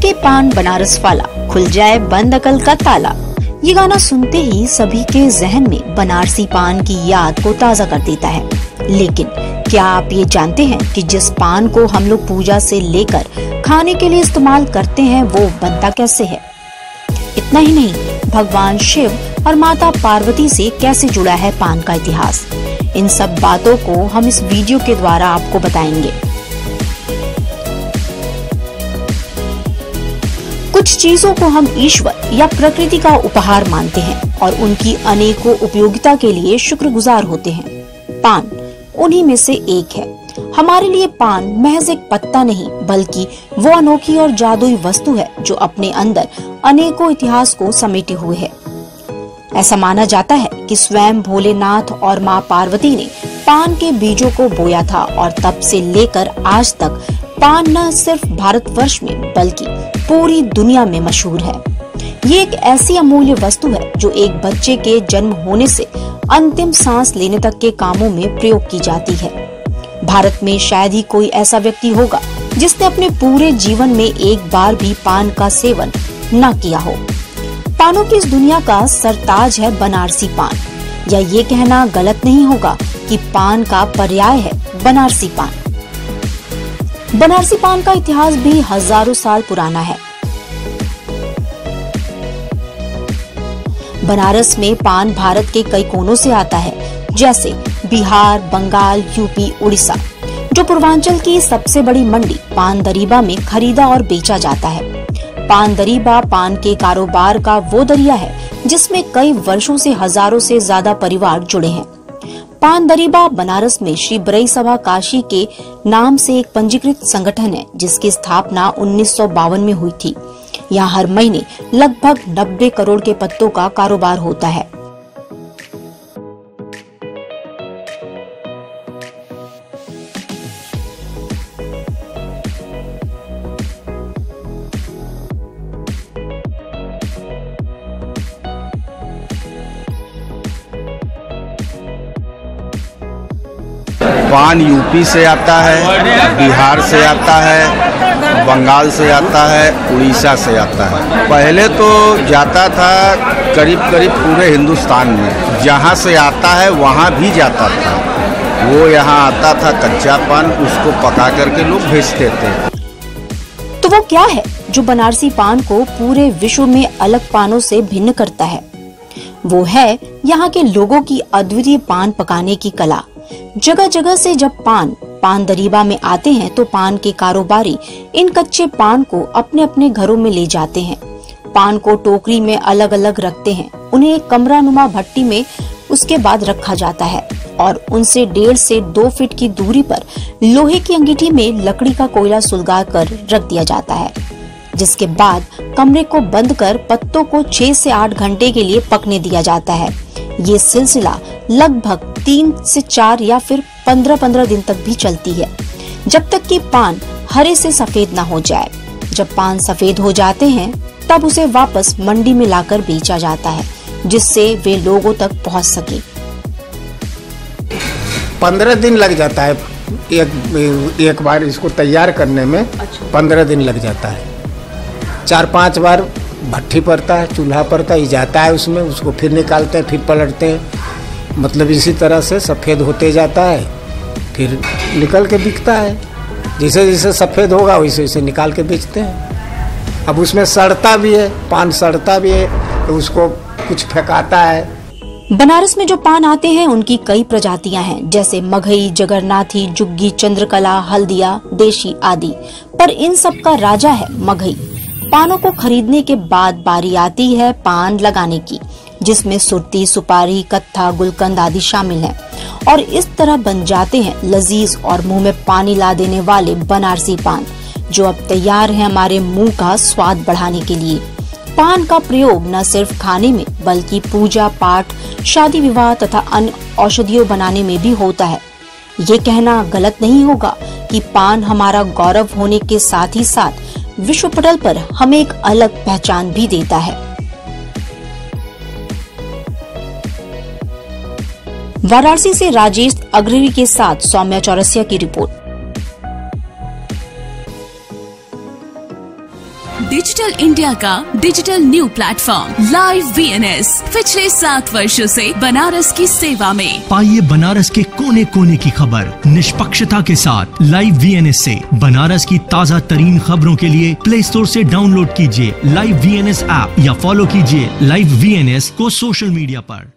फीके पान बनारस वाला, खुल जाए बंद अकल का ताला। ये गाना सुनते ही सभी के जहन में बनारसी पान की याद को ताजा कर देता है। लेकिन क्या आप ये जानते हैं कि जिस पान को हम लोग पूजा से लेकर खाने के लिए इस्तेमाल करते हैं वो बनता कैसे है? इतना ही नहीं, भगवान शिव और माता पार्वती से कैसे जुड़ा है पान का इतिहास। इन सब बातों को हम इस वीडियो के द्वारा आपको बताएंगे। कुछ चीजों को हम ईश्वर या प्रकृति का उपहार मानते हैं और उनकी अनेकों उपयोगिता के लिए शुक्रगुजार होते हैं। पान उन्हीं में से एक है। हमारे लिए पान महज एक पत्ता नहीं, बल्कि वो अनोखी और जादुई वस्तु है जो अपने अंदर अनेकों इतिहास को समेटे हुए है। ऐसा माना जाता है कि स्वयं भोलेनाथ और माँ पार्वती ने पान के बीजों को बोया था और तब से लेकर आज तक पान न सिर्फ भारतवर्ष में बल्कि पूरी दुनिया में मशहूर है। ये एक ऐसी अमूल्य वस्तु है जो एक बच्चे के जन्म होने से अंतिम सांस लेने तक के कामों में प्रयोग की जाती है। भारत में शायद ही कोई ऐसा व्यक्ति होगा जिसने अपने पूरे जीवन में एक बार भी पान का सेवन न किया हो। पानों की इस दुनिया का सरताज है बनारसी पान, या ये कहना गलत नहीं होगा कि पान का पर्याय है बनारसी पान। बनारसी पान का इतिहास भी हजारों साल पुराना है। बनारस में पान भारत के कई कोनों से आता है, जैसे बिहार, बंगाल, यूपी, उड़ीसा। जो पूर्वांचल की सबसे बड़ी मंडी पान दरीबा में खरीदा और बेचा जाता है। पान दरीबा पान के कारोबार का वो दरिया है जिसमें कई वर्षों से हजारों से ज्यादा परिवार जुड़े हैं। पान दरीबा बनारस में श्री बरई सभा काशी के नाम से एक पंजीकृत संगठन है जिसकी स्थापना 1952 में हुई थी। यहाँ हर महीने लगभग 90 करोड़ के पत्तों का कारोबार होता है। पान यूपी से आता है, बिहार से आता है, बंगाल से आता है, उड़ीसा से आता है। पहले तो जाता था करीब करीब पूरे हिंदुस्तान में, जहाँ से आता है वहाँ भी जाता था। वो यहाँ आता था कच्चा पान, उसको पका करके लोग भेजते थे। तो वो क्या है जो बनारसी पान को पूरे विश्व में अलग पानों से भिन्न करता है? वो है यहाँ के लोगों की अद्वितीय पान पकाने की कला। जगह जगह से जब पान दरीबा में आते हैं तो पान के कारोबारी इन कच्चे पान को अपने अपने घरों में ले जाते हैं। पान को टोकरी में अलग अलग रखते हैं, उन्हें एक कमरानुमा भट्टी में उसके बाद रखा जाता है और उनसे 1.5 से 2 फीट की दूरी पर लोहे की अंगीठी में लकड़ी का कोयला सुलगा कर रख दिया जाता है, जिसके बाद कमरे को बंद कर पत्तों को 6 से 8 घंटे के लिए पकने दिया जाता है। ये सिलसिला लगभग 3 से 4 या फिर 15-15 दिन तक भी चलती है, जब तक कि पान हरे से सफेद न हो जाए। जब पान सफेद हो जाते हैं तब उसे वापस मंडी में लाकर बेचा जाता है, जिससे वे लोगों तक पहुंच सके। 15 दिन लग जाता है एक बार इसको तैयार करने में। 15 दिन लग जाता है। 4-5 बार भट्ठी पड़ता है, चूल्हा पड़ता है, जाता है उसमें, उसको फिर निकालते हैं, फिर पलटते हैं। मतलब इसी तरह से सफ़ेद होते जाता है, फिर निकल के बिकता है। जैसे जैसे सफ़ेद होगा वैसे वैसे निकाल के बेचते हैं। अब उसमें सड़ता भी है, पान सड़ता भी है, तो उसको कुछ फेंकाता है। बनारस में जो पान आते हैं उनकी कई प्रजातियां हैं, जैसे मगही, जगन्नाथी, जुग्गी, चंद्रकला, हल्दिया, देशी आदि। पर इन सब का राजा है मगही। पानों को खरीदने के बाद बारी आती है पान लगाने की, जिसमें सुरती, सुपारी, कत्था, गुलकंद आदि शामिल हैं और इस तरह बन जाते हैं लजीज और मुंह में पानी ला देने वाले बनारसी पान, जो अब तैयार है हमारे मुंह का स्वाद बढ़ाने के लिए। पान का प्रयोग न सिर्फ खाने में बल्कि पूजा पाठ, शादी विवाह तथा अन्य औषधियों बनाने में भी होता है। ये कहना गलत नहीं होगा कि पान हमारा गौरव होने के साथ ही साथ विश्व पटल पर हमें एक अलग पहचान भी देता है। वाराणसी से राजेश अग्रवी के साथ सौम्या चौरसिया की रिपोर्ट। डिजिटल इंडिया का digital new platform live VNS पिछले 7 वर्षों से बनारस की सेवा में। पाइए बनारस के कोने कोने की खबर निष्पक्षता के साथ लाइव VNS से। बनारस की ताज़ा तरीन खबरों के लिए प्ले स्टोर से डाउनलोड कीजिए लाइव VNS ऐप या फॉलो कीजिए लाइव VNS को सोशल मीडिया पर।